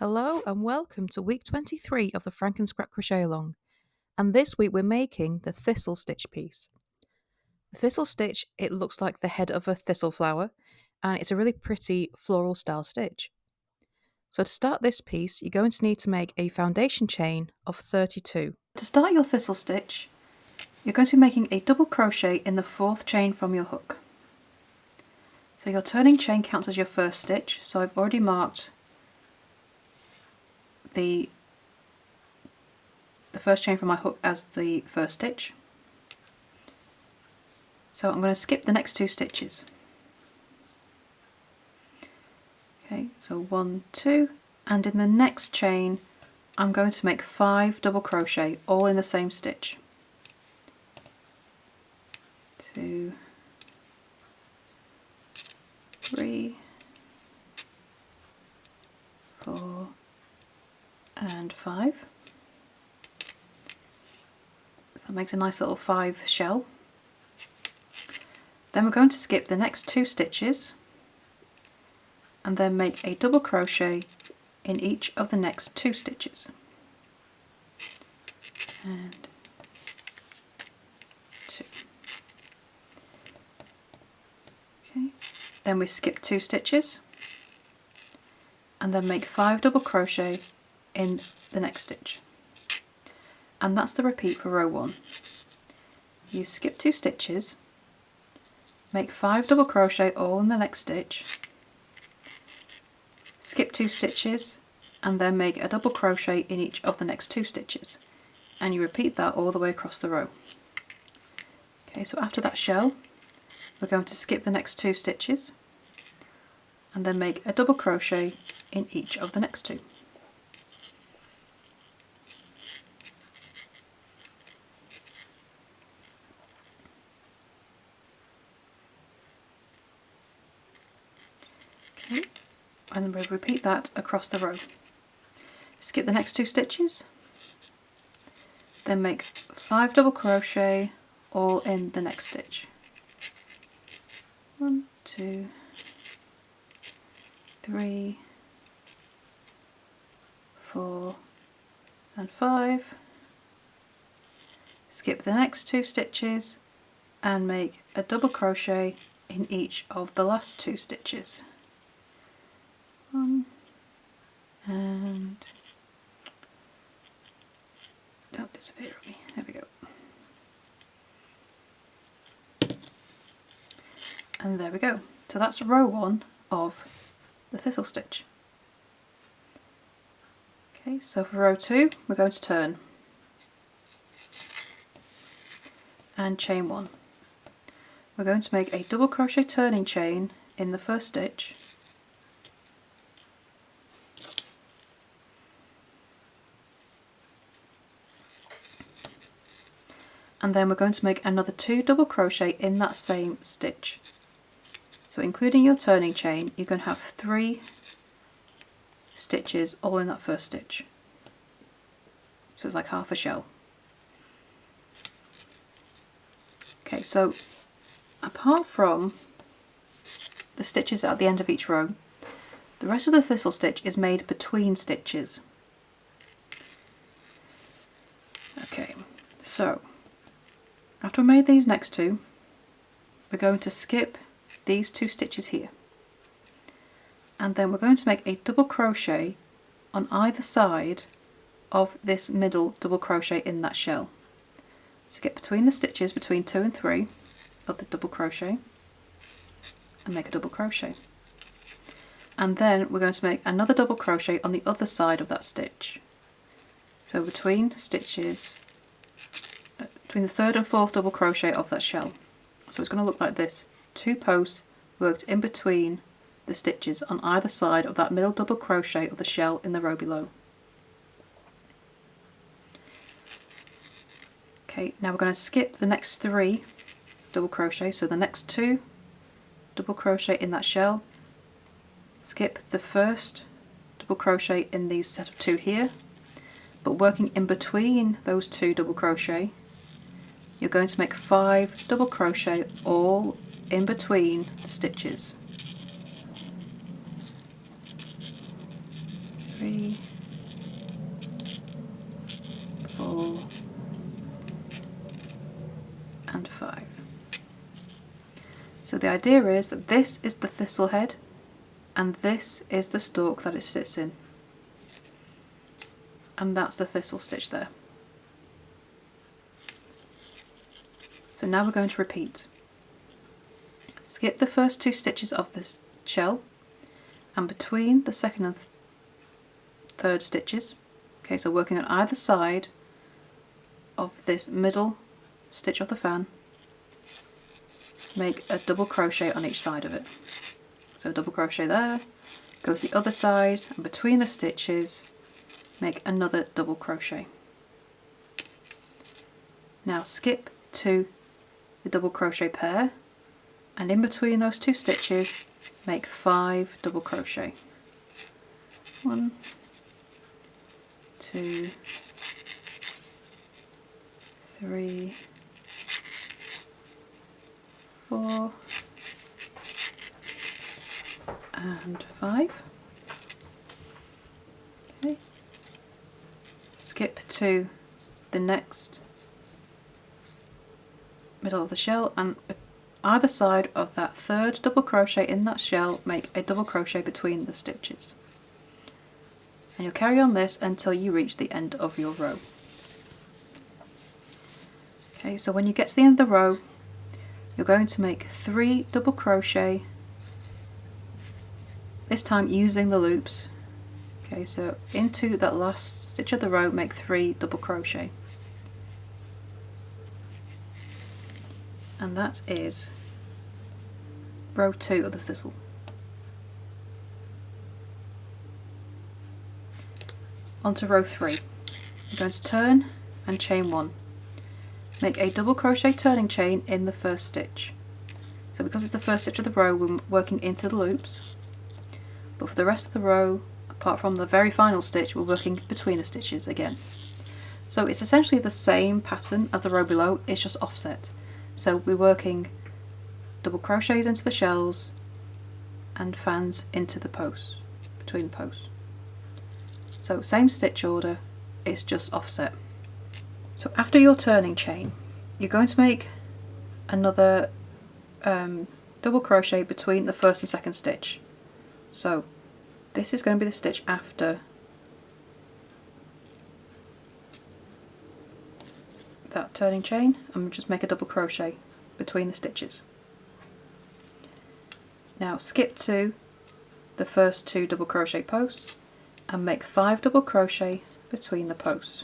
Hello and welcome to week 23 of the FrankenScrap Crochet Along, and this week we're making the thistle stitch piece. The thistle stitch, it looks like the head of a thistle flower, and it's a really pretty floral style stitch. So to start this piece, you're going to need to make a foundation chain of 32. To start your thistle stitch, you're going to be making a double crochet in the 4th chain from your hook. So your turning chain counts as your first stitch, so I've already marked the first chain from my hook as the first stitch. So I'm going to skip the next 2 stitches. Okay, so 1, 2, and in the next chain I'm going to make 5 double crochet all in the same stitch. 2, 3, 4, and 5. So that makes a nice little 5 shell. Then we're going to skip the next 2 stitches and then make a double crochet in each of the next 2 stitches. And 2. Okay. Then we skip 2 stitches and then make 5 double crochet in the next stitch. And that's the repeat for row 1. You skip 2 stitches, make 5 double crochet all in the next stitch, skip 2 stitches and then make a double crochet in each of the next 2 stitches, and you repeat that all the way across the row. Okay, so after that shell we're going to skip the next 2 stitches and then make a double crochet in each of the next 2. Okay, and we'll repeat that across the row. Skip the next 2 stitches, then make 5 double crochet all in the next stitch. 1, 2, 3, 4, and 5. Skip the next 2 stitches and make a double crochet in each of the last 2 stitches. 1, and don't disappear on me, there we go. And there we go. So that's row 1 of the thistle stitch. Okay, so for row 2 we're going to turn and chain 1. We're going to make a double crochet turning chain in the first stitch, and then we're going to make another 2 double crochet in that same stitch. So including your turning chain, you're going to have 3 stitches all in that first stitch. So it's like half a shell. Okay, so apart from the stitches at the end of each row, the rest of the thistle stitch is made between stitches. Okay, so after we made these next 2, we're going to skip these 2 stitches here, and then we're going to make a double crochet on either side of this middle double crochet in that shell. So get between the stitches between 2 and 3 of the double crochet and make a double crochet, and then we're going to make another double crochet on the other side of that stitch. So between stitches, between the 3rd and 4th double crochet of that shell. So it's going to look like this: 2 posts worked in between the stitches on either side of that middle double crochet of the shell in the row below. Okay, now we're going to skip the next 3 double crochet, so the next 2 double crochet in that shell, skip the first double crochet in these set of 2 here, but working in between those 2 double crochet, you're going to make 5 double crochet all in between the stitches. 3, 4 and 5. So the idea is that this is the thistle head and this is the stalk that it sits in, and that's the thistle stitch there. So now we're going to repeat. Skip the first 2 stitches of this shell, and between the second and third stitches, okay, so working on either side of this middle stitch of the fan, make a double crochet on each side of it. So double crochet there, go to the other side, and between the stitches make another double crochet. Now skip to the double crochet pair, and in between those 2 stitches make 5 double crochet. 1, 2, 3, 4 and 5. Okay. Skip to the next middle of the shell, and either side of that third double crochet in that shell make a double crochet between the stitches. And you'll carry on this until you reach the end of your row. Okay, so when you get to the end of the row, you're going to make 3 double crochet, this time using the loops. Okay, so into that last stitch of the row make 3 double crochet. And that is row 2 of the thistle. Onto row 3. You're going to turn and chain 1. Make a double crochet turning chain in the first stitch. So because it's the first stitch of the row, we're working into the loops, but for the rest of the row, apart from the very final stitch, we're working between the stitches again. So it's essentially the same pattern as the row below, it's just offset. So we're working double crochets into the shells and fans into the posts, between the posts. So same stitch order, it's just offset. So after your turning chain, you're going to make another double crochet between the first and second stitch. So this is going to be the stitch after that turning chain, and just make a double crochet between the stitches. Now skip to the first 2 double crochet posts and make 5 double crochet between the posts.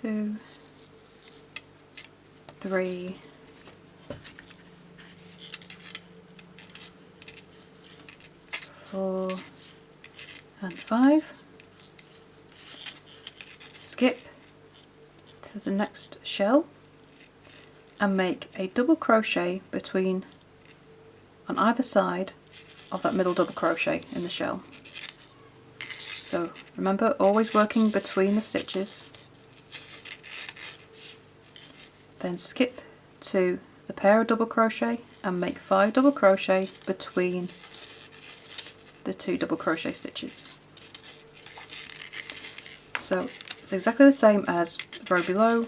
2, 3, 4 and 5. Skip to the next shell and make a double crochet between, on either side of that middle double crochet in the shell. So remember, always working between the stitches. Then skip to the pair of double crochet and make 5 double crochet between the 2 double crochet stitches. So it's exactly the same as the row below,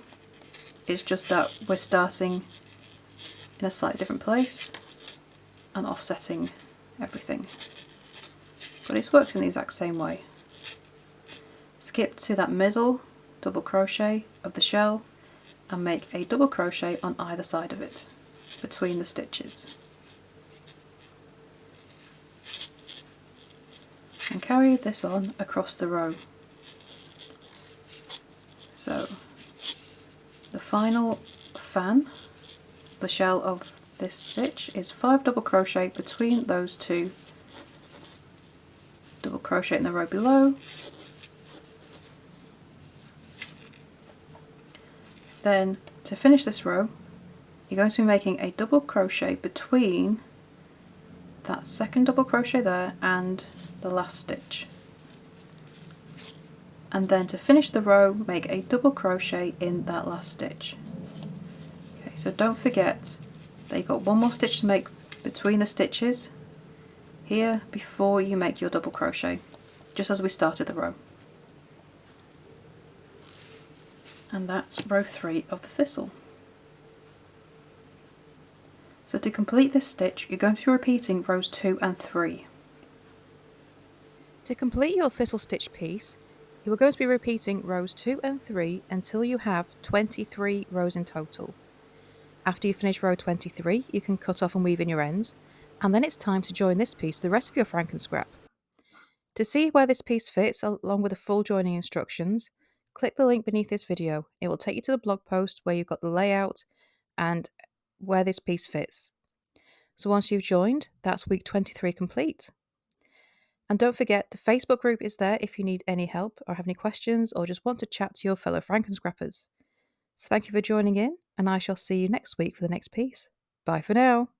it's just that we're starting in a slightly different place and offsetting everything, but it's worked in the exact same way. Skip to that middle double crochet of the shell and make a double crochet on either side of it between the stitches, and carry this on across the row. So the final fan, the shell of this stitch, is 5 double crochet between those 2 double crochet in the row below. Then to finish this row, you're going to be making a double crochet between that second double crochet there and the last stitch. And then to finish the row, make a double crochet in that last stitch. Okay, so don't forget that you've got one more stitch to make between the stitches. here before you make your double crochet, just as we started the row. And that's row 3 of the thistle. So to complete this stitch, you're going to be repeating rows 2 and 3. To complete your thistle stitch piece, you are going to be repeating rows 2 and 3 until you have 23 rows in total. After you finish row 23, you can cut off and weave in your ends, and then it's time to join this piece to the rest of your FrankenScrap. To see where this piece fits along with the full joining instructions, click the link beneath this video. It will take you to the blog post where you've got the layout and where this piece fits. So once you've joined, that's week 23 complete. And don't forget, the Facebook group is there if you need any help or have any questions or just want to chat to your fellow FrankenScrappers. So thank you for joining in, and I shall see you next week for the next piece. Bye for now.